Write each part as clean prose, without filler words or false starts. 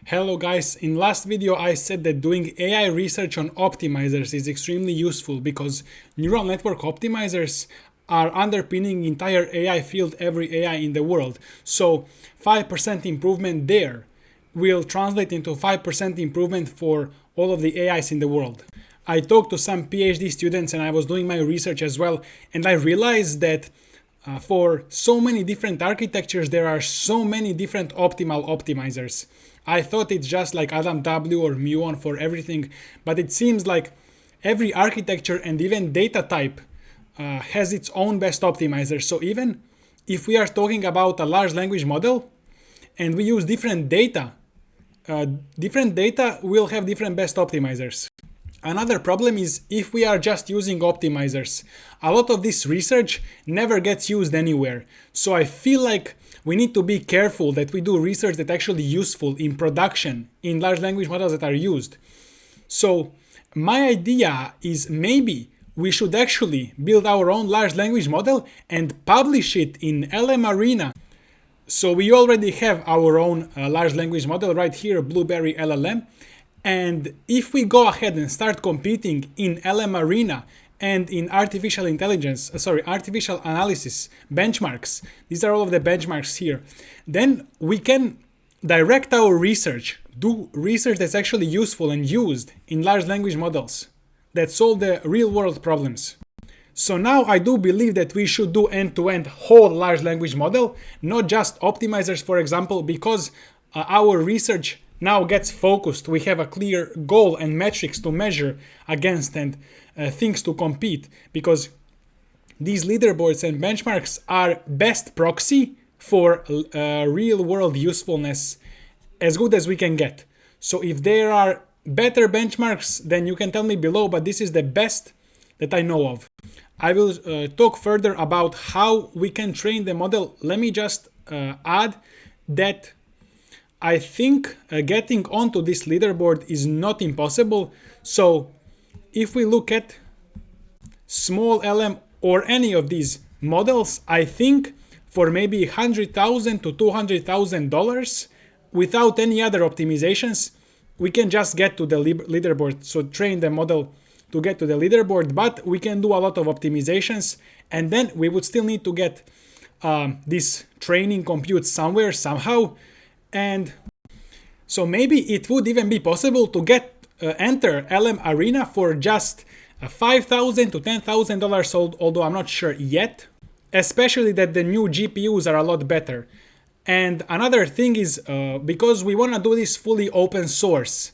Hello guys, in last video I said that doing AI research on optimizers is extremely useful because neural network optimizers are underpinning entire AI field, every AI in the world. So 5% improvement there will translate into 5% improvement for all of the AIs in the world. I talked to some PhD students and I was doing my research as well, and I realized that for so many different architectures, there are so many different optimal optimizers. I thought it's just like Adam W or Muon for everything, but it seems like every architecture and even data type has its own best optimizer. So even if we are talking about a large language model and we use different data will have different best optimizers. Another problem is if we are just using optimizers. A lot of this research never gets used anywhere. So I feel like we need to be careful that we do research that's actually useful in production, in large language models that are used. So my idea is maybe we should actually build our own large language model and publish it in LM Arena. So we already have our own large language model right here, Blueberry LLM. And if we go ahead and start competing in LM Arena and in artificial analysis benchmarks, these are all of the benchmarks here, then we can direct our research, do research that's actually useful and used in large language models that solve the real world problems. So now I do believe that we should do end-to-end whole large language model, not just optimizers, for example, because our research now gets focused. We have a clear goal and metrics to measure against and things to compete, because these leaderboards and benchmarks are best proxy for real world usefulness, as good as we can get. So if there are better benchmarks, then you can tell me below, but this is the best that I know of. I will talk further about how we can train the model. Let me just add that I think getting onto this leaderboard is not impossible. So if we look at small LM or any of these models, I think for maybe $100,000 to $200,000 without any other optimizations, we can just get to the leaderboard. So train the model to get to the leaderboard, but we can do a lot of optimizations, and then we would still need to get this training compute somewhere, somehow. And so maybe it would even be possible to get enter LM Arena for just $5,000 to $10,000, although I'm not sure yet, especially that the new GPUs are a lot better. And another thing is, because we want to do this fully open source,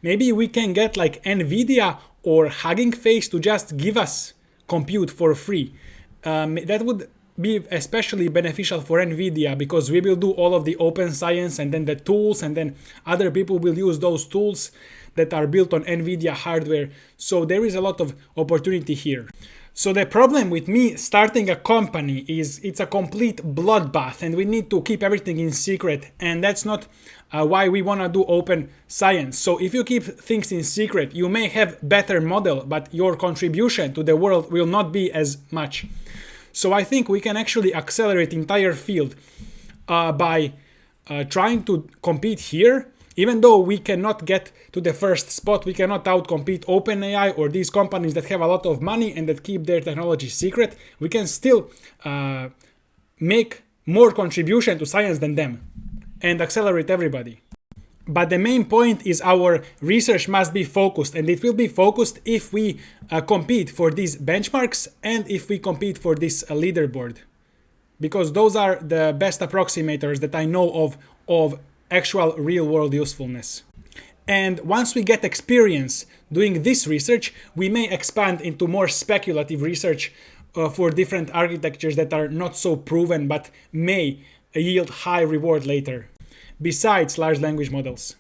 maybe we can get like NVIDIA or Hugging Face to just give us compute for free. That would be especially beneficial for NVIDIA, because we will do all of the open science and then the tools, and then other people will use those tools that are built on NVIDIA hardware. So there is a lot of opportunity here. So the problem with me starting a company is it's a complete bloodbath and we need to keep everything in secret, and that's not why we want to do open science. So if you keep things in secret, you may have better model, but your contribution to the world will not be as much. So I think we can actually accelerate entire field by trying to compete here. Even though we cannot get to the first spot, we cannot outcompete OpenAI or these companies that have a lot of money and that keep their technology secret, we can still make more contribution to science than them and accelerate everybody. But the main point is our research must be focused, and it will be focused if we compete for these benchmarks and if we compete for this leaderboard, because those are the best approximators that I know of actual real world usefulness. And once we get experience doing this research, we may expand into more speculative research for different architectures that are not so proven but may yield high reward later, besides large language models.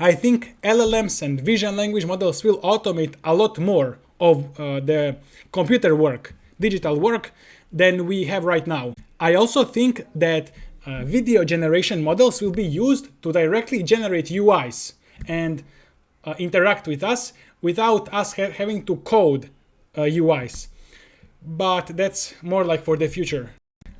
I think LLMs and vision language models will automate a lot more of the computer work, digital work, than we have right now. I also think that video generation models will be used to directly generate UIs and interact with us without us having to code UIs. But that's more like for the future.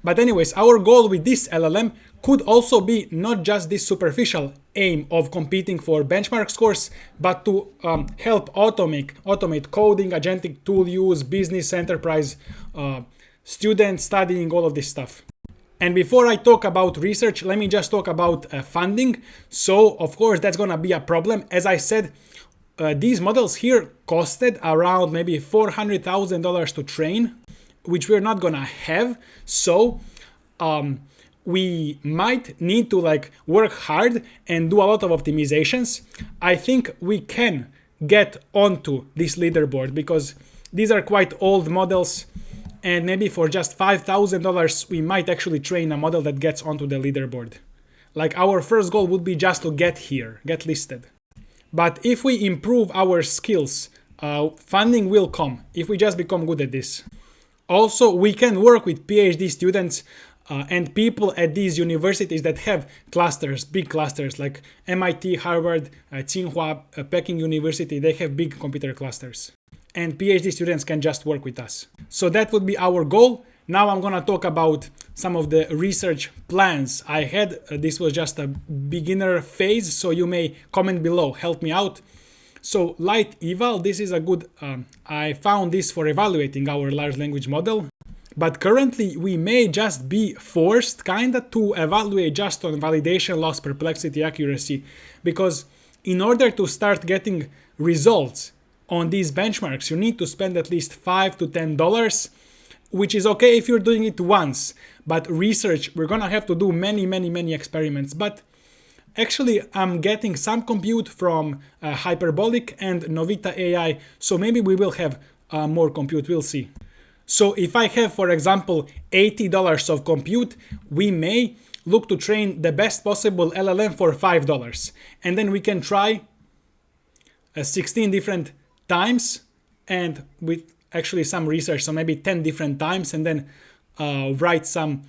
But anyways, our goal with this LLM could also be not just this superficial aim of competing for benchmark scores, but to help automate coding, agentic tool use, business, enterprise, students studying, all of this stuff. And before I talk about research, let me just talk about funding. So of course that's gonna be a problem. As I said, these models here costed around maybe $400,000 to train, which we're not gonna have. So we might need to like work hard and do a lot of optimizations. I think we can get onto this leaderboard because these are quite old models, and maybe for just $5,000 we might actually train a model that gets onto the leaderboard. Like our first goal would be just to get here, get listed. But if we improve our skills, funding will come if we just become good at this. Also, we can work with PhD students and people at these universities that have clusters, big clusters like MIT, Harvard, Tsinghua, Peking University. They have big computer clusters. And PhD students can just work with us. So that would be our goal. Now I'm gonna talk about some of the research plans I had. This was just a beginner phase, so you may comment below, help me out. So light eval, this is a good, I found this for evaluating our large language model. But currently we may just be forced kinda to evaluate just on validation, loss, perplexity, accuracy, because in order to start getting results on these benchmarks, you need to spend at least $5 to $10, which is okay if you're doing it once. But research, we're gonna have to do many experiments. But actually, I'm getting some compute from Hyperbolic and Novita AI, so maybe we will have more compute, we'll see. So if I have, for example, $80 of compute, we may look to train the best possible LLM for $5. And then we can try 16 different times and with actually some research, so maybe 10 different times, and then write some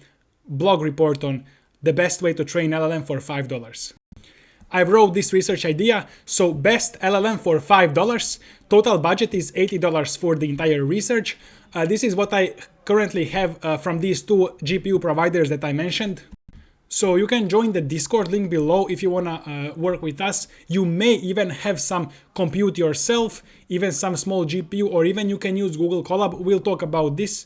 blog report on the best way to train LLM for $5. I wrote this research idea, so best LLM for $5, total budget is $80 for the entire research. This is what I currently have from these two GPU providers that I mentioned. So you can join the Discord link below if you wanna work with us. You may even have some compute yourself, even some small GPU, or even you can use Google Colab. We'll talk about this.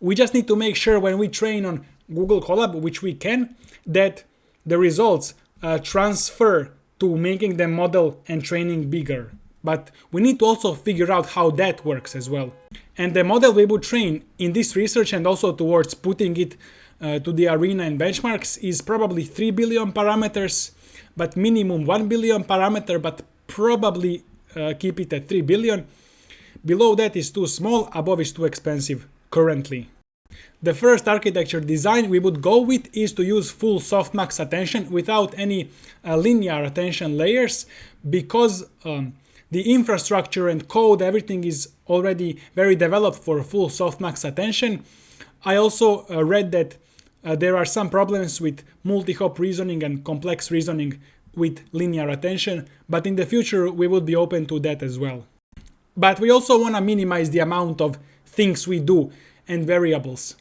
We just need to make sure when we train on Google Colab, which we can, that the results transfer to making the model and training bigger. But we need to also figure out how that works as well. And the model we would train in this research and also towards putting it to the arena and benchmarks is probably 3 billion parameters, but minimum 1 billion parameter, but probably keep it at 3 billion. Below that is too small, above is too expensive currently. The first architecture design we would go with is to use full softmax attention without any linear attention layers, because the infrastructure and code, everything is already very developed for full softmax attention. I also read that there are some problems with multi-hop reasoning and complex reasoning with linear attention, but in the future we would be open to that as well. But we also want to minimize the amount of things we do and variables.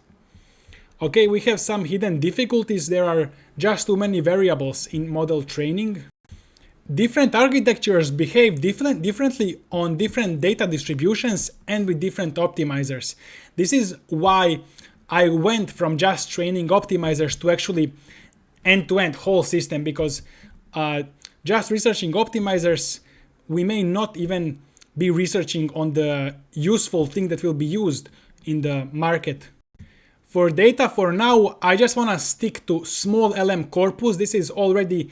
Okay, we have some hidden difficulties. There are just too many variables in model training. Different architectures behave differently on different data distributions and with different optimizers. This is why I went from just training optimizers to actually end-to-end whole system, because just researching optimizers, we may not even be researching on the useful thing that will be used in the market. For data for now, I just want to stick to small LM corpus. This is already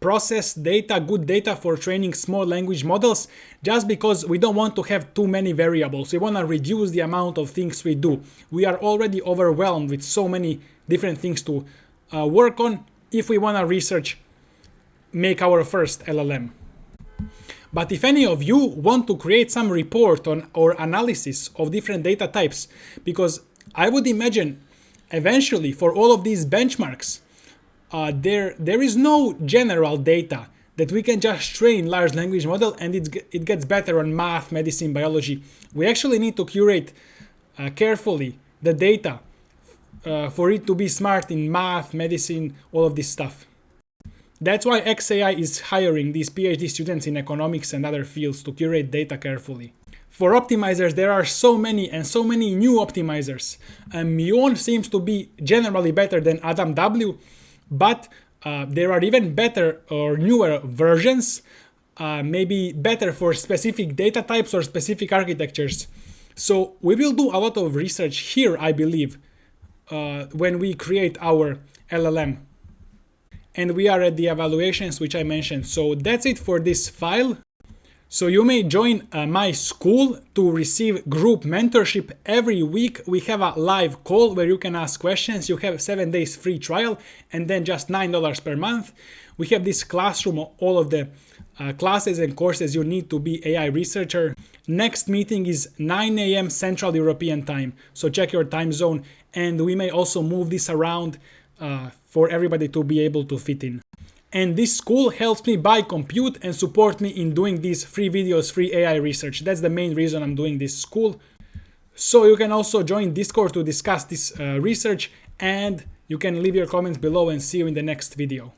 processed data, good data for training small language models, just because we don't want to have too many variables. We want to reduce the amount of things we do. We are already overwhelmed with so many different things to work on if we want to research, make our first LLM. But if any of you want to create some report on or analysis of different data types, because I would imagine eventually for all of these benchmarks, there is no general data that we can just train large language model and it gets better on math, medicine, biology. We actually need to curate carefully the data for it to be smart in math, medicine, all of this stuff. That's why XAI is hiring these PhD students in economics and other fields to curate data carefully. For optimizers, there are so many new optimizers. Muon seems to be generally better than Adam W, but there are even better or newer versions, maybe better for specific data types or specific architectures. So we will do a lot of research here, I believe, when we create our LLM. And we are at the evaluations which I mentioned. So that's it for this file. So you may join my school to receive group mentorship every week. We have a live call where you can ask questions. You have 7 days free trial and then just $9 per month. We have this classroom of all of the classes and courses you need to be AI researcher. Next meeting is 9 a.m. Central European time. So check your time zone, and we may also move this around for everybody to be able to fit in. And this school helps me buy compute and support me in doing these free videos, free AI research. That's the main reason I'm doing this school. So you can also join Discord to discuss this research, and you can leave your comments below, and see you in the next video.